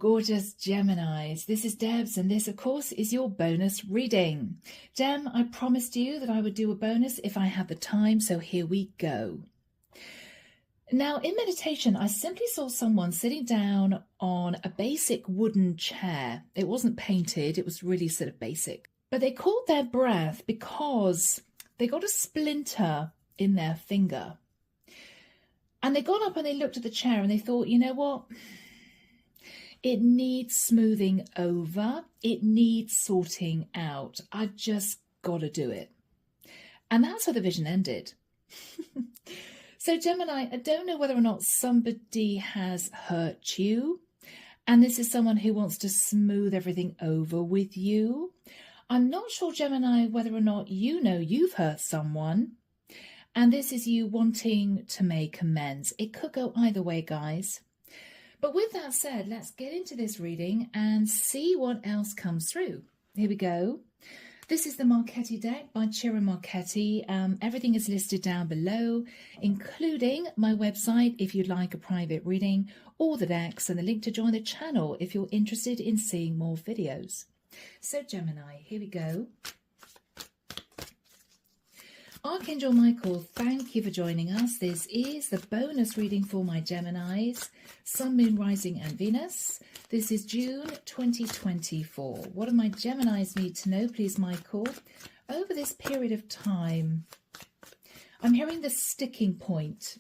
gorgeous Geminis. This is Debs, and this, of course, is your bonus reading. Gem, I promised you that I would do a bonus if I had the time, so here we go. Now, in meditation, I simply saw someone sitting down on a basic wooden chair. It wasn't painted, it was really sort of basic. But they caught their breath because they got a splinter in their finger. And they got up and they looked at the chair and they thought, you know what? It needs smoothing over. It needs sorting out. I've just got to do it. And that's how the vision ended. So Gemini, I don't know whether or not somebody has hurt you. And this is someone who wants to smooth everything over with you. I'm not sure, Gemini, whether or not you know you've hurt someone. And this is you wanting to make amends. It could go either way, guys. But with that said, let's get into this reading and see what else comes through. Here we go. This is the Marchetti deck by Ciro Marchetti. Everything is listed down below, including my website if you'd like a private reading, all the decks, and the link to join the channel if you're interested in seeing more videos. So Gemini, here we go. Archangel Michael, thank you for joining us. This is the bonus reading for my Geminis, Sun, Moon, Rising and Venus. This is June 2024. What do my Geminis need to know, please, Michael, over this period of time? I'm hearing the sticking point.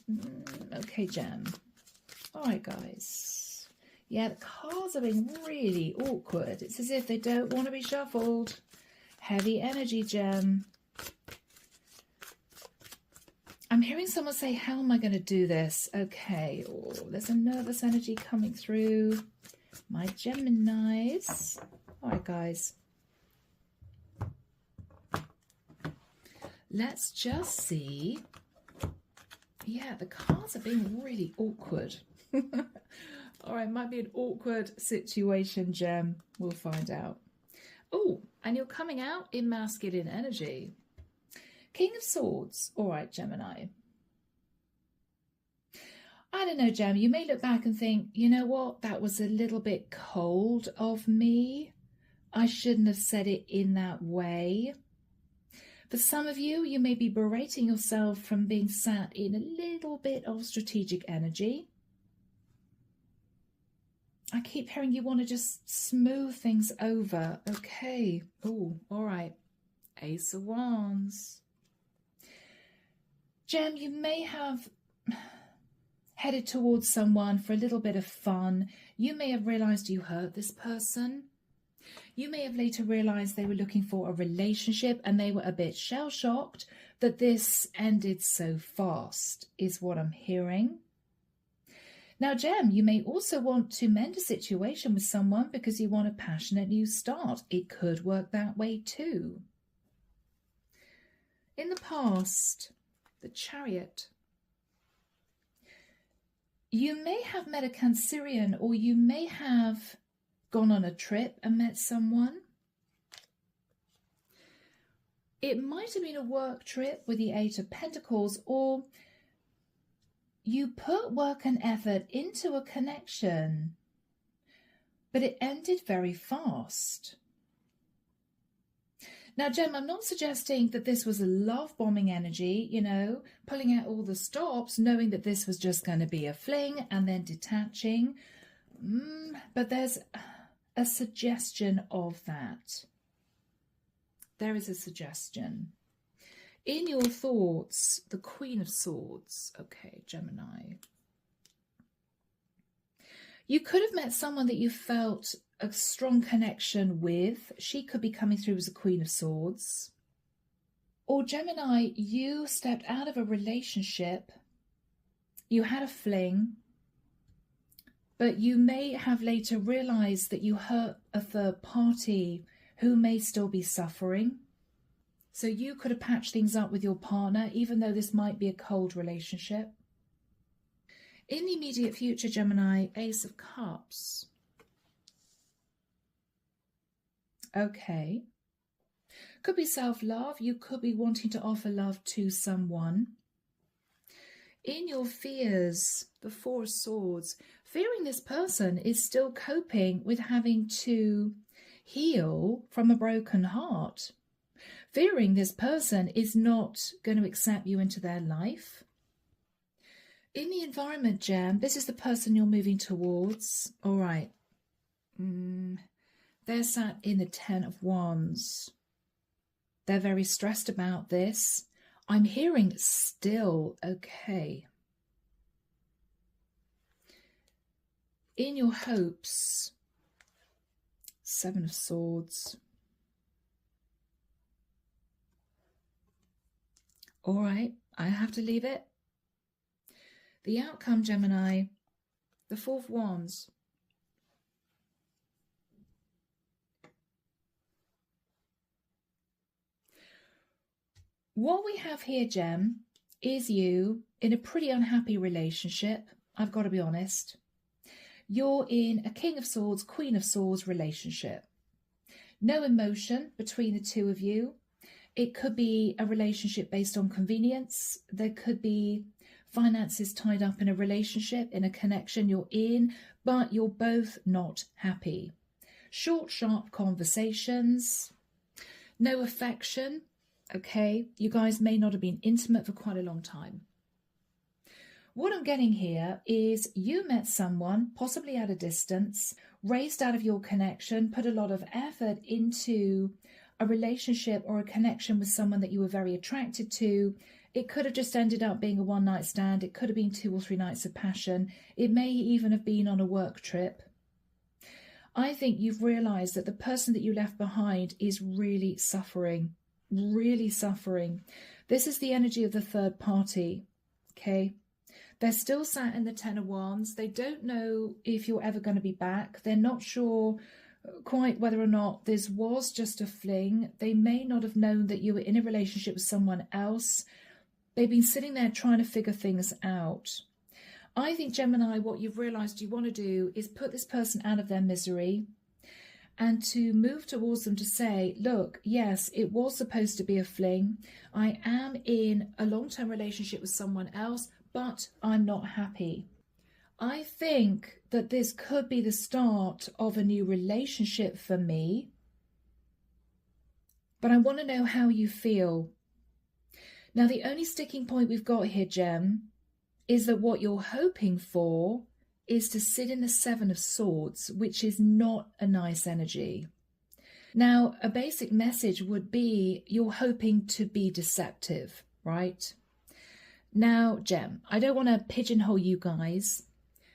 Okay, Gem. All right, guys. Yeah, the cards are being really awkward. It's as if they don't want to be shuffled. Heavy energy, Gem. I'm hearing someone say, how am I going to do this? Okay, oh, there's a nervous energy coming through. My Geminis. All right, guys. Let's just see. Yeah, the cards are being really awkward. All right, might be an awkward situation, Gem. We'll find out. Oh, and you're coming out in masculine energy. King of Swords. All right, Gemini. I don't know, Gem. You may look back and think, you know what? That was a little bit cold of me. I shouldn't have said it in that way. For some of you, you may be berating yourself from being sat in a little bit of strategic energy. I keep hearing you want to just smooth things over. Okay. Oh, all right. Ace of Wands. Gem, you may have headed towards someone for a little bit of fun. You may have realised you hurt this person. You may have later realised they were looking for a relationship and they were a bit shell-shocked that this ended so fast, is what I'm hearing. Now, Gem, you may also want to mend a situation with someone because you want a passionate new start. It could work that way too. In the past, the Chariot. You may have met a Cancerian, or you may have gone on a trip and met someone. It might have been a work trip with the Eight of Pentacles, or you put work and effort into a connection, but it ended very fast. Now, Gem, I'm not suggesting that this was a love-bombing energy, you know, pulling out all the stops, knowing that this was just going to be a fling and then detaching. But there's a suggestion of that. There is a suggestion. In your thoughts, the Queen of Swords. Okay, Gemini. You could have met someone that you felt a strong connection with. She could be coming through as a Queen of Swords. Or Gemini, you stepped out of a relationship. You had a fling. But you may have later realised that you hurt a third party who may still be suffering. So you could have patched things up with your partner, even though this might be a cold relationship. In the immediate future, Gemini, Ace of Cups. Okay. Could be self-love. You could be wanting to offer love to someone. In your fears, the Four of Swords, fearing this person is still coping with having to heal from a broken heart. Fearing this person is not going to accept you into their life. In the environment, Gem, this is the person you're moving towards. All right. They're sat in the Ten of Wands. They're very stressed about this. I'm hearing still okay. In your hopes, Seven of Swords. All right, I have to leave it. The outcome, Gemini, the Four of Wands. What we have here, Gem, is you in a pretty unhappy relationship. I've got to be honest. You're in a King of Swords, Queen of Swords relationship. No emotion between the two of you. It could be a relationship based on convenience. There could be finances tied up in a relationship, in a connection you're in, but you're both not happy. Short, sharp conversations. No affection. Okay, you guys may not have been intimate for quite a long time. What I'm getting here is you met someone, possibly at a distance, raised out of your connection, put a lot of effort into a relationship or a connection with someone that you were very attracted to. It could have just ended up being a one-night stand. It could have been 2 or 3 nights of passion. It may even have been on a work trip. I think you've realized that the person that you left behind is really suffering, really suffering. This is the energy of the third party, okay? They're still sat in the Ten of Wands. They don't know if you're ever going to be back. They're not sure quite whether or not this was just a fling. They may not have known that you were in a relationship with someone else. They've been sitting there trying to figure things out. I think, Gemini, what you've realized you want to do is put this person out of their misery and to move towards them to say, look, yes, it was supposed to be a fling. I am in a long-term relationship with someone else, but I'm not happy. I think that this could be the start of a new relationship for me, but I want to know how you feel. Now, the only sticking point we've got here, Gem, is that what you're hoping for is to sit in the Seven of Swords, which is not a nice energy. Now, a basic message would be you're hoping to be deceptive, right? Now, Gem, I don't want to pigeonhole you guys.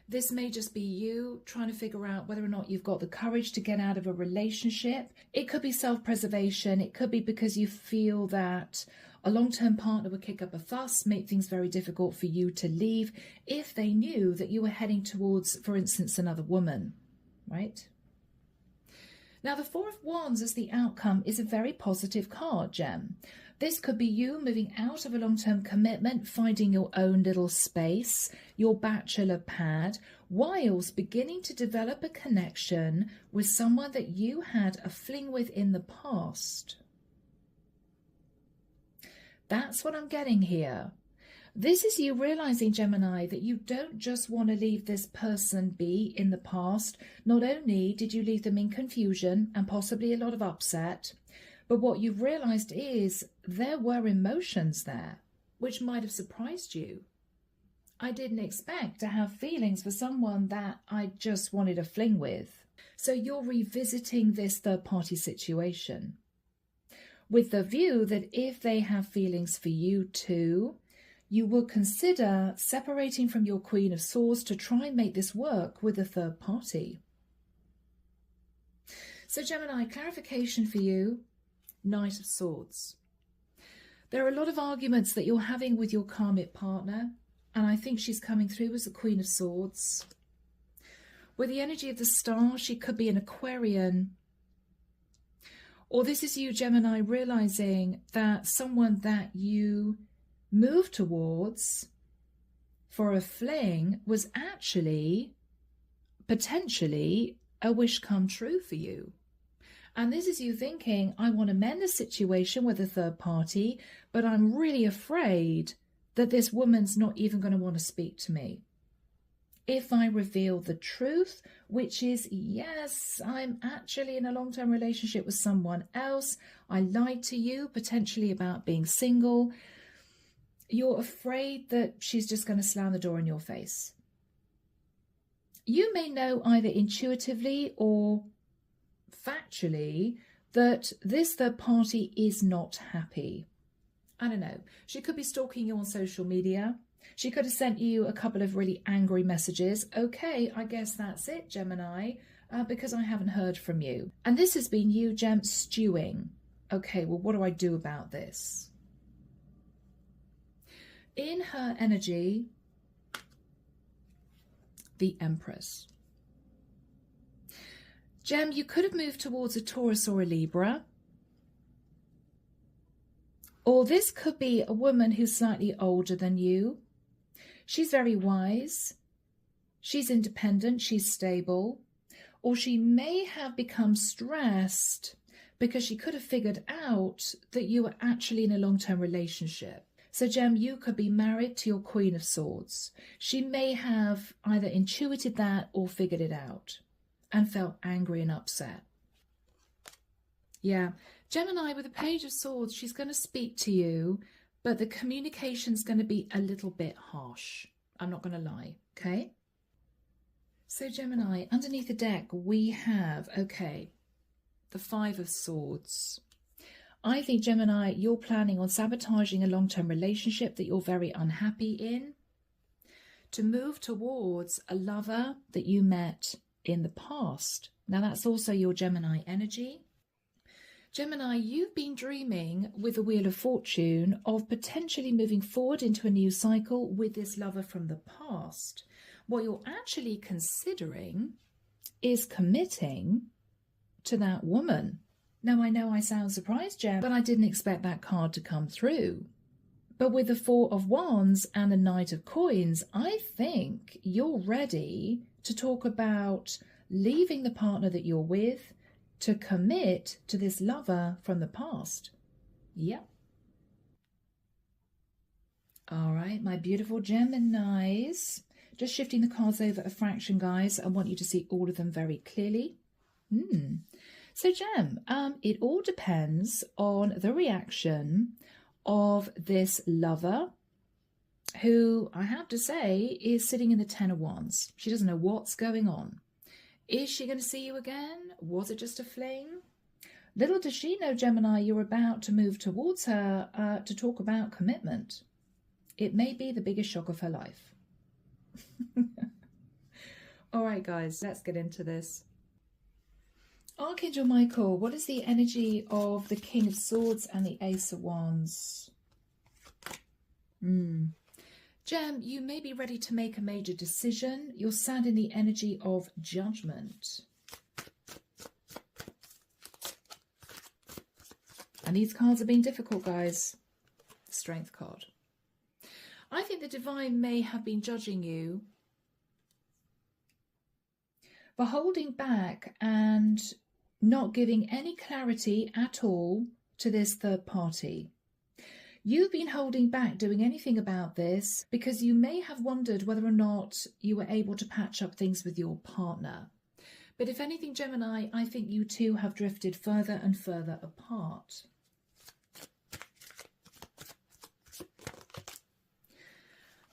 This may just be you trying to figure out whether or not you've got the courage to get out of a relationship. It could be self-preservation. It could be because you feel that a long-term partner would kick up a fuss, make things very difficult for you to leave if they knew that you were heading towards, for instance, another woman, right? Now, the Four of Wands as the outcome is a very positive card, Gem. This could be you moving out of a long-term commitment, finding your own little space, your bachelor pad, whilst beginning to develop a connection with someone that you had a fling with in the past. That's what I'm getting here. This is you realizing, Gemini, that you don't just want to leave this person be in the past. Not only did you leave them in confusion and possibly a lot of upset, but what you've realized is there were emotions there, which might have surprised you. I didn't expect to have feelings for someone that I just wanted a fling with. So you're revisiting this third-party situation with the view that if they have feelings for you too, you will consider separating from your Queen of Swords to try and make this work with a third party. So Gemini, clarification for you. Knight of Swords. There are a lot of arguments that you're having with your karmic partner, and I think she's coming through as the Queen of Swords. With the energy of the star, she could be an Aquarian. Or this is you, Gemini, realizing that someone that you moved towards for a fling was actually potentially a wish come true for you. And this is you thinking, I want to mend the situation with a third party, but I'm really afraid that this woman's not even going to want to speak to me. If I reveal the truth, which is, yes, I'm actually in a long-term relationship with someone else, I lied to you potentially about being single, you're afraid that she's just going to slam the door in your face. You may know either intuitively or factually that this third party is not happy. I don't know. She could be stalking you on social media. She could have sent you a couple of really angry messages. Okay, I guess that's it, Gemini, because I haven't heard from you. And this has been you, Gem, stewing. Okay, well, what do I do about this? In her energy, the Empress. Gem, you could have moved towards a Taurus or a Libra. Or this could be a woman who's slightly older than you. She's very wise. She's independent. She's stable. Or she may have become stressed because she could have figured out that you were actually in a long-term relationship. So, Gem, you could be married to your Queen of Swords. She may have either intuited that or figured it out and felt angry and upset. Yeah. Gemini, with the Page of Swords, she's going to speak to you, but the communication's going to be a little bit harsh. I'm not going to lie, okay? So, Gemini, underneath the deck, we have, okay, the Five of Swords. I think, Gemini, you're planning on sabotaging a long-term relationship that you're very unhappy in to move towards a lover that you met in the past. Now, that's also your Gemini energy. Gemini, you've been dreaming with the Wheel of Fortune of potentially moving forward into a new cycle with this lover from the past. What you're actually considering is committing to that woman. Now, I know I sound surprised, Gem, but I didn't expect that card to come through. But with the Four of Wands and the Knight of Coins, I think you're ready to talk about leaving the partner that you're with to commit to this lover from the past. Yep. All right, my beautiful Geminis. Just shifting the cards over a fraction, guys. I want you to see all of them very clearly. So, Gem, it all depends on the reaction of this lover who, I have to say, is sitting in the Ten of Wands. She doesn't know what's going on. Is she going to see you again? Was it just a fling? Little does she know, Gemini, you're about to move towards her to talk about commitment. It may be the biggest shock of her life. All right, guys, let's get into this. Archangel Michael, what is the energy of the King of Swords and the Ace of Wands? Gem, you may be ready to make a major decision. You're sad in the energy of Judgment. And these cards have been difficult, guys. Strength card. I think the Divine may have been judging you for holding back and not giving any clarity at all to this third party. You've been holding back doing anything about this because you may have wondered whether or not you were able to patch up things with your partner. But if anything, Gemini, I think you two have drifted further and further apart.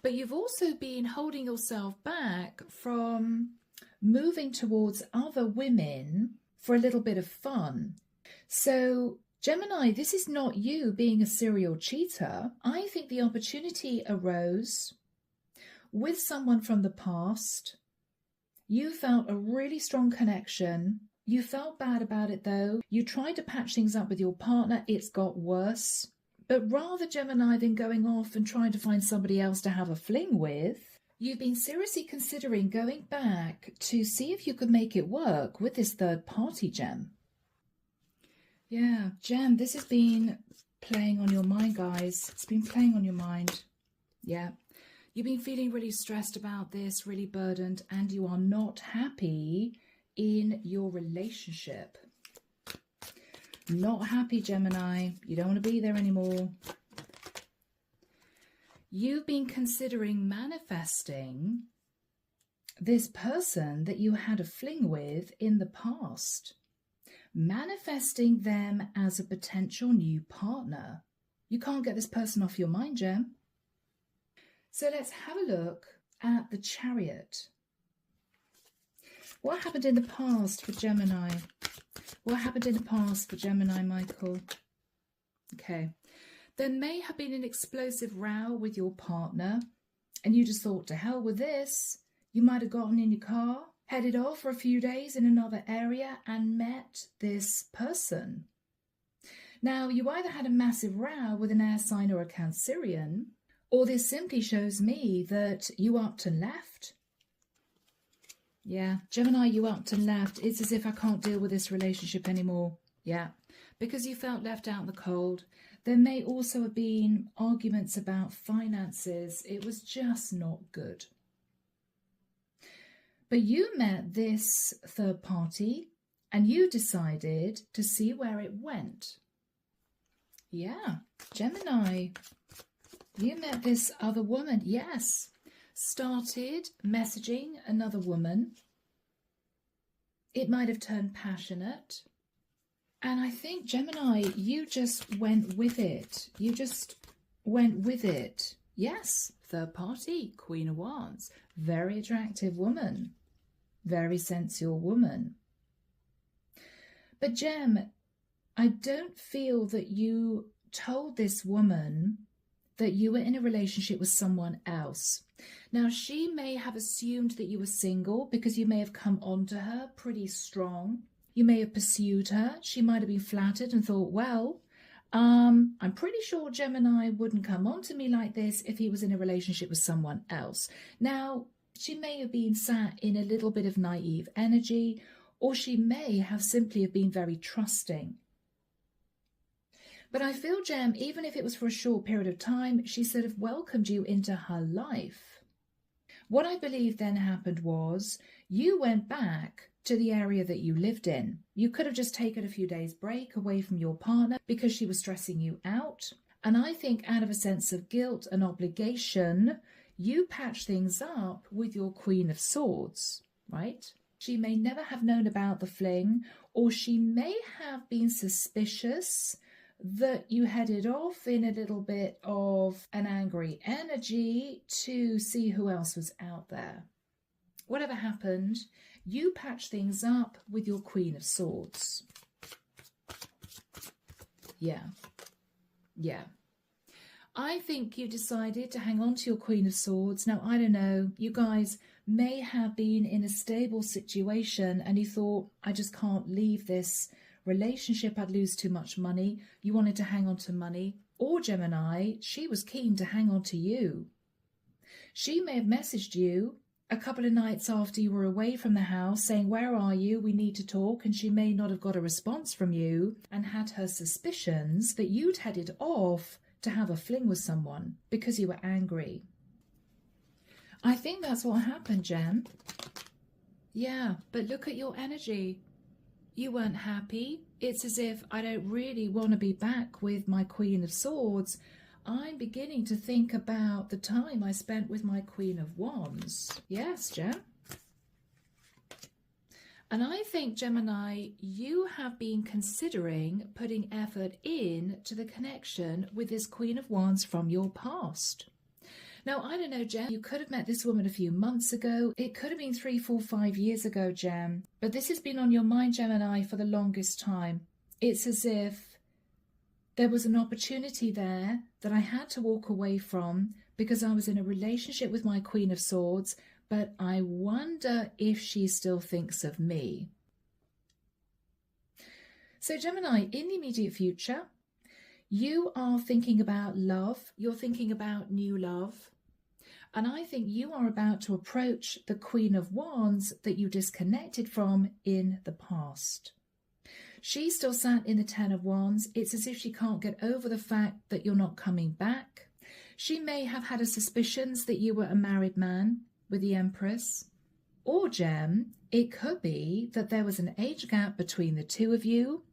But you've also been holding yourself back from moving towards other women for a little bit of fun. So, Gemini, this is not you being a serial cheater. I think the opportunity arose with someone from the past. You felt a really strong connection. You felt bad about it, though. You tried to patch things up with your partner. It's got worse. But rather, Gemini, than going off and trying to find somebody else to have a fling with, you've been seriously considering going back to see if you could make it work with this third party, Gem. Yeah, Gem, this has been playing on your mind, guys. It's been playing on your mind. Yeah. You've been feeling really stressed about this, really burdened, and you are not happy in your relationship. Not happy, Gemini. You don't want to be there anymore. you've been considering manifesting this person that you had a fling with in the past. Manifesting them as a potential new partner. You can't get this person off your mind, Gem. So let's have a look at the Chariot. What happened in the past for Gemini? What happened in the past for Gemini, Michael? Okay. There may have been an explosive row with your partner, and you just thought, to hell with this. You might have gotten in your car, headed off for a few days in another area, and met this person. Now, you either had a massive row with an air sign or a Cancerian, or this simply shows me that you upped and left. Yeah, Gemini, you upped and left. It's as if I can't deal with this relationship anymore. Yeah, because you felt left out in the cold. There may also have been arguments about finances. It was just not good. But you met this third party and you decided to see where it went. Yeah, Gemini, you met this other woman. Yes, started messaging another woman. It might have turned passionate. And I think, Gemini, you just went with it. You just went with it. Yes, third party, Queen of Wands. Very attractive woman. Very sensual woman. But Gem, I don't feel that you told this woman that you were in a relationship with someone else. Now, she may have assumed that you were single because you may have come on to her pretty strong. You may have pursued her. She might have been flattered and thought, well, I'm pretty sure Gemini wouldn't come on to me like this if he was in a relationship with someone else. Now, she may have been sat in a little bit of naive energy, or she may have simply have been very trusting. But I feel, Gem, even if it was for a short period of time, she sort of welcomed you into her life. What I believe then happened was you went back to the area that you lived in. You could have just taken a few days break away from your partner because she was stressing you out. And I think out of a sense of guilt and obligation, you patched things up with your Queen of Swords, right? She may never have known about the fling, or she may have been suspicious that you headed off in a little bit of an angry energy to see who else was out there. Whatever happened, you patched things up with your Queen of Swords. Yeah. I think you decided to hang on to your Queen of Swords. Now, I don't know, you guys may have been in a stable situation and you thought, I just can't leave this relationship, I'd lose too much money. You wanted to hang on to money. Or Gemini, she was keen to hang on to you. She may have messaged you a couple of nights after you were away from the house saying, where are you? We need to talk. And she may not have got a response from you and had her suspicions that you'd headed off to have a fling with someone because you were angry. I think that's what happened, Gem. Yeah, but look at your energy. You weren't happy. It's as if I don't really want to be back with my Queen of Swords. I'm beginning to think about the time I spent with my Queen of Wands. Yes, Gem. And I think, Gemini, you have been considering putting effort in to the connection with this Queen of Wands from your past. Now, I don't know, Gem, you could have met this woman a few months ago. It could have been 3, 4, 5 years ago, Gem. But this has been on your mind, Gemini, for the longest time. It's as if there was an opportunity there that I had to walk away from because I was in a relationship with my Queen of Swords, but I wonder if she still thinks of me. So, Gemini, in the immediate future, you are thinking about love. You're thinking about new love. And I think you are about to approach the Queen of Wands that you disconnected from in the past. She's still sat in the Ten of Wands. It's as if she can't get over the fact that you're not coming back. She may have had her suspicions that you were a married man with the Empress. Or, Gem, it could be that there was an age gap between the two of you.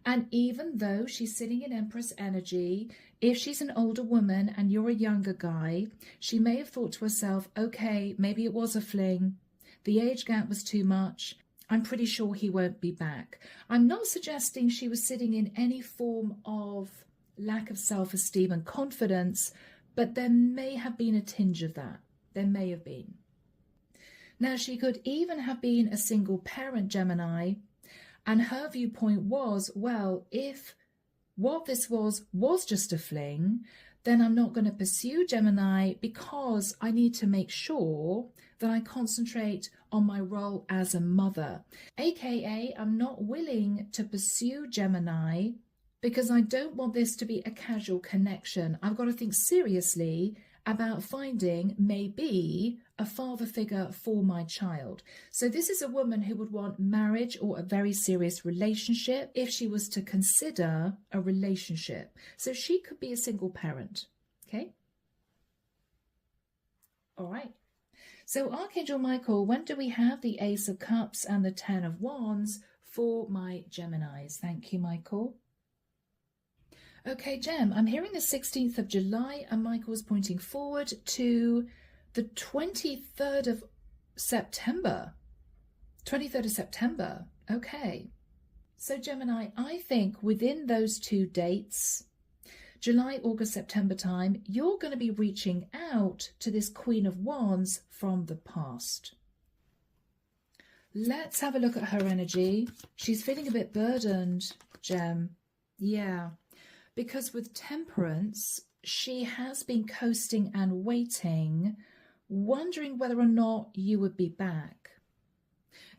And even though she's sitting in Empress energy, if she's an older woman and you're a younger guy, she may have thought to herself, okay, maybe it was a fling. The age gap was too much. I'm pretty sure he won't be back. I'm not suggesting she was sitting in any form of lack of self-esteem and confidence, but there may have been a tinge of that. There may have been. Now, she could even have been a single parent, Gemini, and her viewpoint was, well, if what this was just a fling, then I'm not going to pursue Gemini because I need to make sure that I concentrate on my role as a mother. AKA, I'm not willing to pursue Gemini because I don't want this to be a casual connection. I've got to think seriously about finding maybe a father figure for my child. So this is a woman who would want marriage or a very serious relationship if she was to consider a relationship. So she could be a single parent. Okay. All right. So Archangel Michael, when do we have the Ace of Cups and the Ten of Wands for my Geminis? Thank you, Michael. Okay, Gem, I'm hearing the 16th of July, and Michael is pointing forward to the 23rd of September. 23rd of September. Okay. So Gemini, I think within those two dates, July, August, September time, you're going to be reaching out to this Queen of Wands from the past. Let's have a look at her energy. She's feeling a bit burdened, Gem. Yeah. Because with Temperance, she has been coasting and waiting, wondering whether or not you would be back.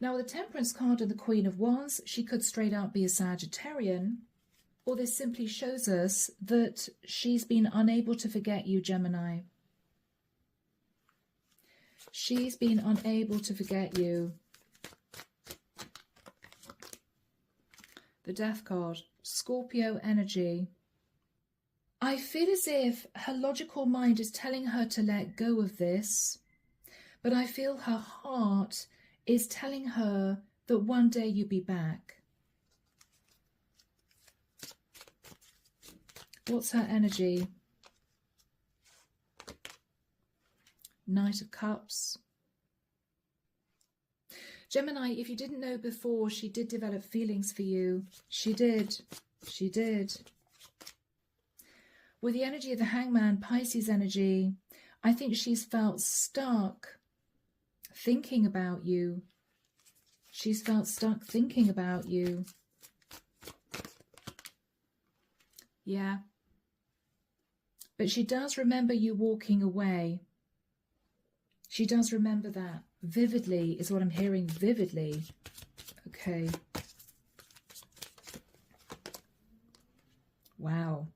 Now, with the Temperance card and the Queen of Wands, she could straight out be a Sagittarian, or this simply shows us that she's been unable to forget you, Gemini. She's been unable to forget you. The Death card, Scorpio energy. I feel as if her logical mind is telling her to let go of this, but I feel her heart is telling her that one day you'll be back. What's her energy? Knight of Cups. Gemini, if you didn't know before, she did develop feelings for you. She did. She did. With the energy of the Hangman, Pisces energy, I think she's felt stuck thinking about you. She's felt stuck thinking about you. Yeah. But she does remember you walking away. She does remember that. Vividly is what I'm hearing, vividly. Okay. Wow.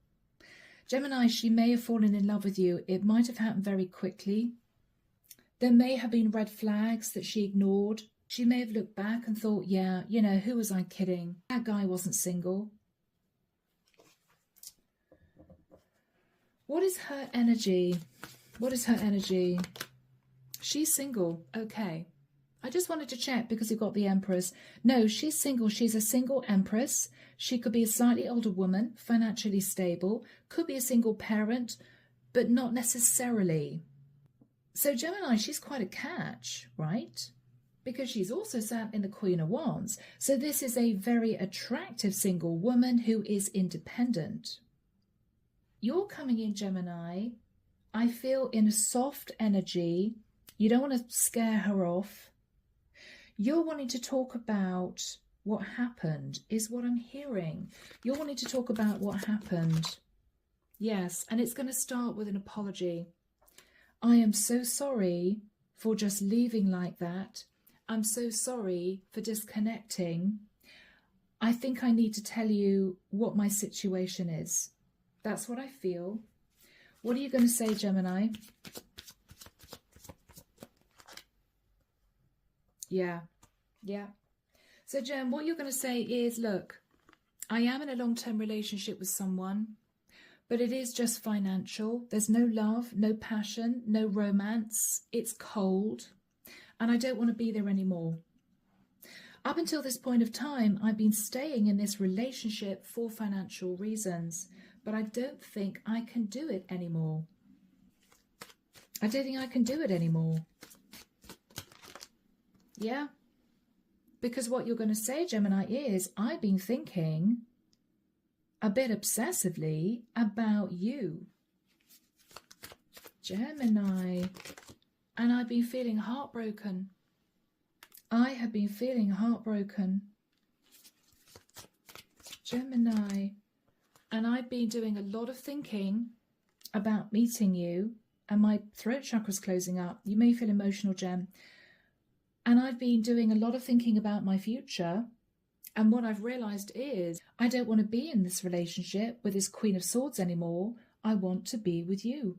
Gemini, she may have fallen in love with you. It might have happened very quickly. There may have been red flags that she ignored. She may have looked back and thought, yeah, you know, who was I kidding? That guy wasn't single. What is her energy? What is her energy? She's single. Okay. I just wanted to check because you've got the Empress. No, she's single. She's a single Empress. She could be a slightly older woman, financially stable, could be a single parent, but not necessarily. So Gemini, she's quite a catch, right? Because she's also sat in the Queen of Wands. So this is a very attractive single woman who is independent. You're coming in, Gemini, I feel, in a soft energy. You don't want to scare her off. You're wanting to talk about what happened, is what I'm hearing. You're wanting to talk about what happened. Yes, and it's going to start with an apology. I am so sorry for just leaving like that. I'm so sorry for disconnecting. I think I need to tell you what my situation is. That's what I feel. What are you going to say, Gemini? Yeah. So, Gem, what you're going to say is, look, I am in a long-term relationship with someone, but it is just financial. There's no love, no passion, no romance. It's cold, and I don't want to be there anymore. Up until this point of time, I've been staying in this relationship for financial reasons, but I don't think I can do it anymore. I don't think I can do it anymore. Yeah. Because what you're going to say, Gemini, is I've been thinking a bit obsessively about you. Gemini. And I've been feeling heartbroken. I have been feeling heartbroken. Gemini. And I've been doing a lot of thinking about meeting you. And my throat chakra's closing up. You may feel emotional, Gem. And I've been doing a lot of thinking about my future. And what I've realized is I don't want to be in this relationship with this Queen of Swords anymore. I want to be with you.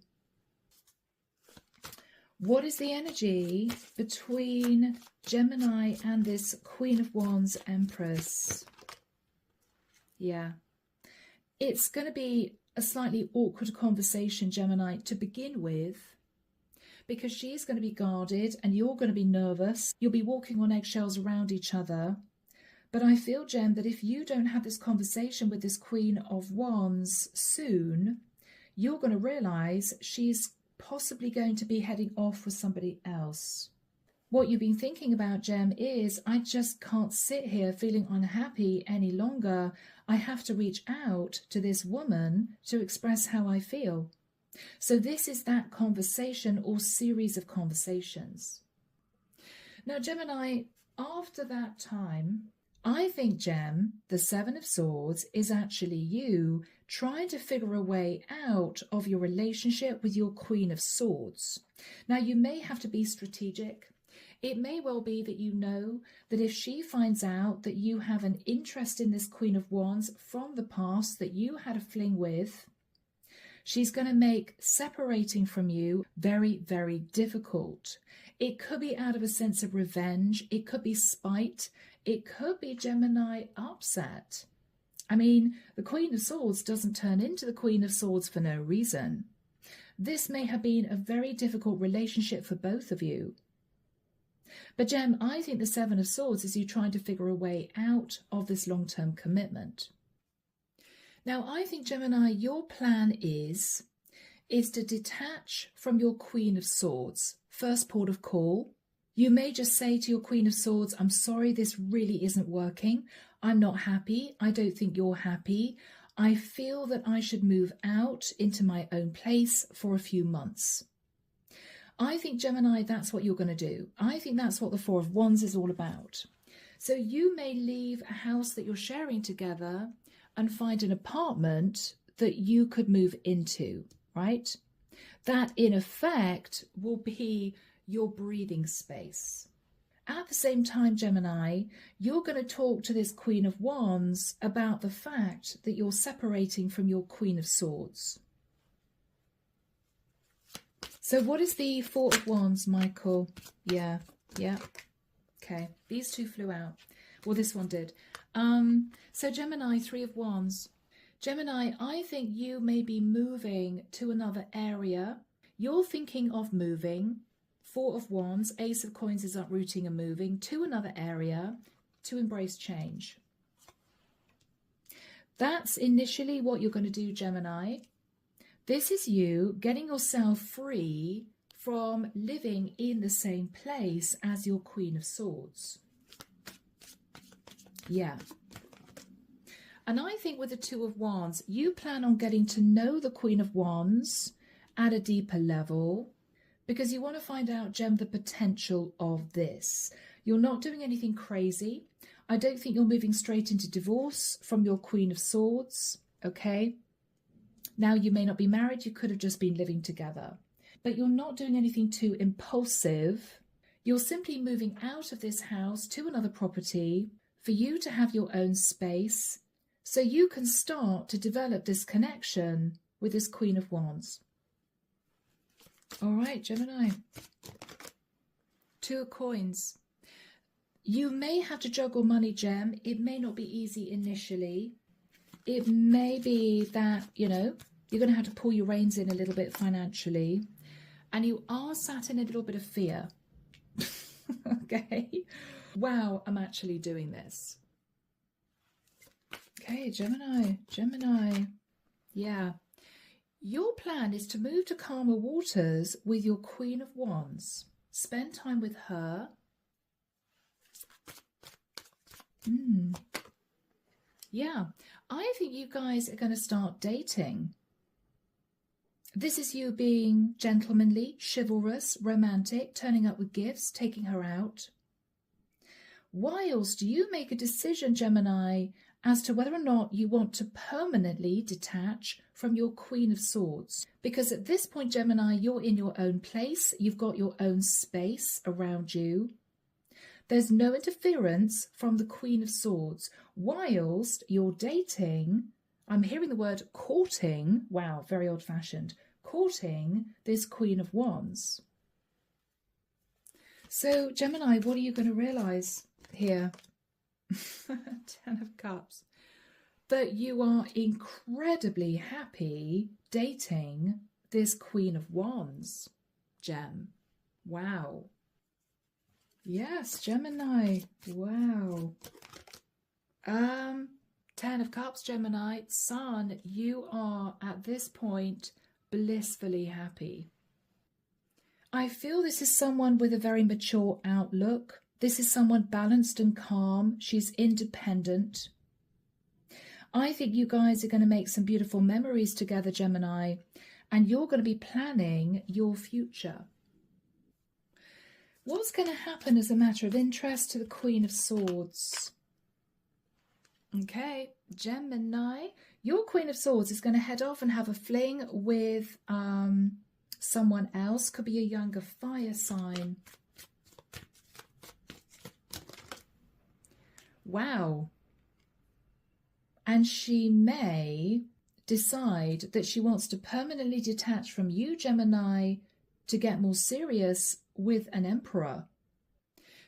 What is the energy between Gemini and this Queen of Wands Empress? Yeah. It's going to be a slightly awkward conversation, Gemini, to begin with, because she's going to be guarded and you're going to be nervous. You'll be walking on eggshells around each other. But I feel, Gem, that if you don't have this conversation with this Queen of Wands soon, you're going to realize she's possibly going to be heading off with somebody else. What you've been thinking about, Gem, is I just can't sit here feeling unhappy any longer. I have to reach out to this woman to express how I feel. So this is that conversation or series of conversations. Now, Gemini, after that time, I think, Gem, the Seven of Swords is actually you trying to figure a way out of your relationship with your Queen of Swords. Now, you may have to be strategic. It may well be that you know that if she finds out that you have an interest in this Queen of Wands from the past that you had a fling with, she's going to make separating from you very, very difficult. It could be out of a sense of revenge. It could be spite. It could be, Gemini, upset. I mean, the Queen of Swords doesn't turn into the Queen of Swords for no reason. This may have been a very difficult relationship for both of you. But, Gem, I think the Seven of Swords is you trying to figure a way out of this long-term commitment. Now, I think, Gemini, your plan is to detach from your Queen of Swords. First port of call. You may just say to your Queen of Swords, I'm sorry, this really isn't working. I'm not happy. I don't think you're happy. I feel that I should move out into my own place for a few months. I think, Gemini, that's what you're going to do. I think that's what the Four of Wands is all about. So you may leave a house that you're sharing together and find an apartment that you could move into, right? That, in effect, will be your breathing space. At the same time, Gemini, you're going to talk to this Queen of Wands about the fact that you're separating from your Queen of Swords. So what is the Four of Wands, Michael? Yeah. Okay, these two flew out. Well, this one did. So Gemini, Three of Wands. Gemini, I think you may be moving to another area. You're thinking of moving. Four of Wands, Ace of Coins is uprooting and moving to another area to embrace change. That's initially what you're going to do, Gemini. This is you getting yourself free from living in the same place as your Queen of Swords. Yeah. And I think with the Two of Wands, you plan on getting to know the Queen of Wands at a deeper level because you want to find out, Gem, the potential of this. You're not doing anything crazy. I don't think you're moving straight into divorce from your Queen of Swords, okay? Now, you may not be married. You could have just been living together. But you're not doing anything too impulsive. You're simply moving out of this house to another property for you to have your own space so you can start to develop this connection with this Queen of Wands. All right, Gemini. Two of Coins. You may have to juggle money, Gem. It may not be easy initially. It may be that, you're going to have to pull your reins in a little bit financially. And you are sat in a little bit of fear. Okay? Wow, I'm actually doing this. Okay, Gemini. Yeah. Your plan is to move to calmer waters with your Queen of Wands. Spend time with her. Yeah, I think you guys are going to start dating. This is you being gentlemanly, chivalrous, romantic, turning up with gifts, taking her out. Whilst you make a decision, Gemini, as to whether or not you want to permanently detach from your Queen of Swords. Because at this point, Gemini, you're in your own place. You've got your own space around you. There's no interference from the Queen of Swords. Whilst you're dating, I'm hearing the word courting. Wow, very old-fashioned. Courting this Queen of Wands. So, Gemini, what are you going to realize here? 10 of Cups. That you are incredibly happy dating this Queen of Wands, Gem. Wow. Yes, Gemini. Wow. 10 of Cups, Gemini. Sun, you are at this point blissfully happy. I feel this is someone with a very mature outlook. This is someone balanced and calm. She's independent. I think you guys are going to make some beautiful memories together, Gemini, and you're going to be planning your future. What's going to happen as a matter of interest to the Queen of Swords? Okay, Gemini, your Queen of Swords is going to head off and have a fling with someone else. Could be a younger fire sign. Wow. And she may decide that she wants to permanently detach from you, Gemini, to get more serious with an emperor.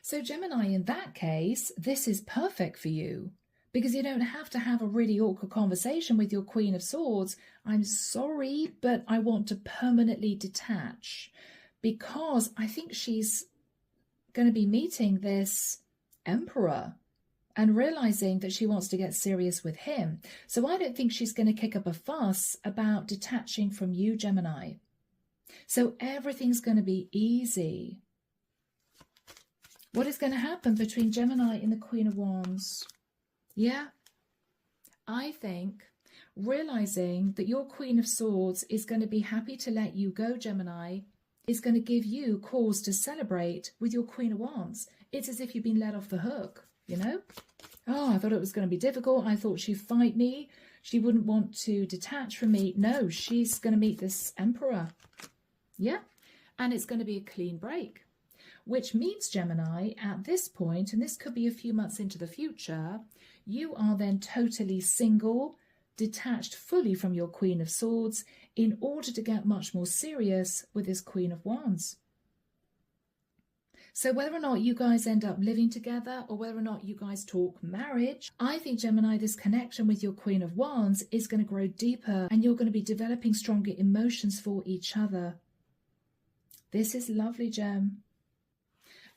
So Gemini, in that case, this is perfect for you because you don't have to have a really awkward conversation with your Queen of Swords. I'm sorry, but I want to permanently detach, because I think she's going to be meeting this emperor and realizing that she wants to get serious with him. So I don't think she's going to kick up a fuss about detaching from you, Gemini. So everything's going to be easy. What is going to happen between Gemini and the Queen of Wands? Yeah, I think realizing that your Queen of Swords is going to be happy to let you go, Gemini, is going to give you cause to celebrate with your Queen of Wands. It's as if you've been let off the hook, you know? Oh, I thought it was going to be difficult. I thought she'd fight me. She wouldn't want to detach from me. No, she's going to meet this emperor. Yeah, and it's going to be a clean break, which means, Gemini, at this point, and this could be a few months into the future, you are then totally single, detached fully from your Queen of Swords in order to get much more serious with this Queen of Wands. So whether or not you guys end up living together or whether or not you guys talk marriage, I think, Gemini, this connection with your Queen of Wands is going to grow deeper and you're going to be developing stronger emotions for each other. This is lovely, Gem.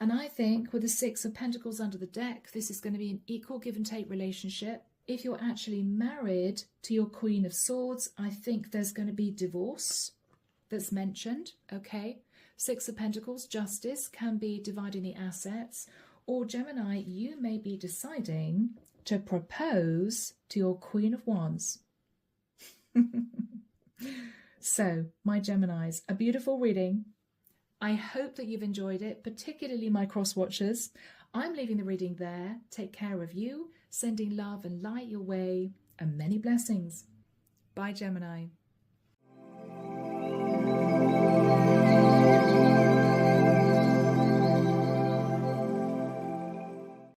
And I think with the 6 of Pentacles under the deck, this is going to be an equal give and take relationship. If you're actually married to your Queen of Swords, I think there's going to be divorce that's mentioned, okay? 6 of Pentacles, justice, can be dividing the assets. Or Gemini, you may be deciding to propose to your Queen of Wands. So, my Geminis, a beautiful reading. I hope that you've enjoyed it, particularly my cross watchers. I'm leaving the reading there. Take care of you, sending love and light your way, and many blessings. Bye, Gemini.